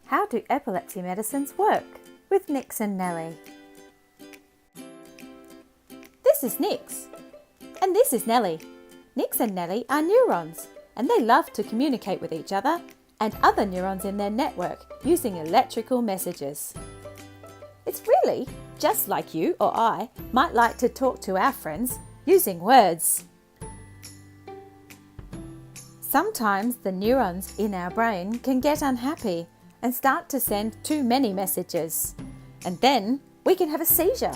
How do epilepsy medicines work? With Nix and Nellie. This is Nix. And this is Nellie. Nix and Nellie are neurons, and they love to communicate with each other and other neurons in their network using electrical messages. It's really just like you or I might like to talk to our friends using words. Sometimes the neurons in our brain can get unhappy and start to send too many messages, and then we can have a seizure.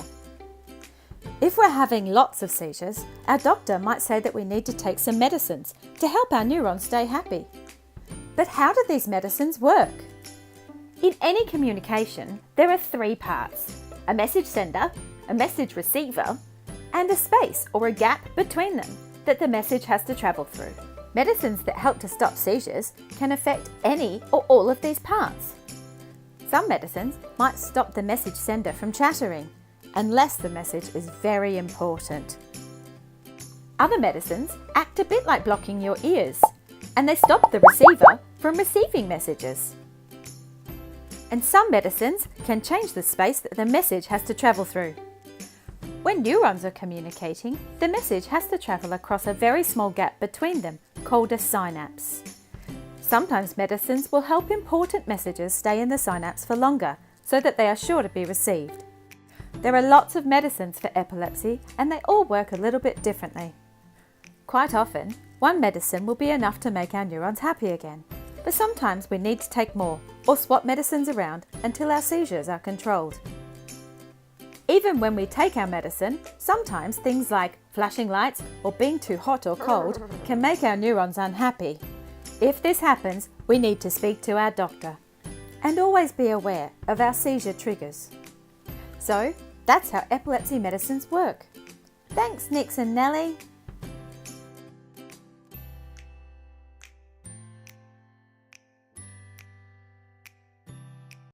If we're having lots of seizures, our doctor might say that we need to take some medicines to help our neurons stay happy. But how do these medicines work? In any communication, there are three parts: a message sender, a message receiver, and a space or a gap between them that the message has to travel through. Medicines that help to stop seizures can affect any or all of these parts. Some medicines might stop the message sender from chattering, unless the message is very important. Other medicines act a bit like blocking your ears, and they stop the receiver from receiving messages. And some medicines can change the space that the message has to travel through. When neurons are communicating, the message has to travel across a very small gap between them, called a synapse. Sometimes medicines will help important messages stay in the synapse for longer, so that they are sure to be received. There are lots of medicines for epilepsy, and they all work a little bit differently. Quite often, one medicine will be enough to make our neurons happy again, but sometimes we need to take more or swap medicines around until our seizures are controlled. Even when we take our medicine, sometimes things like flashing lights or being too hot or cold can make our neurons unhappy. If this happens, we need to speak to our doctor. And always be aware of our seizure triggers. So, that's how epilepsy medicines work. Thanks, Nix and Nellie.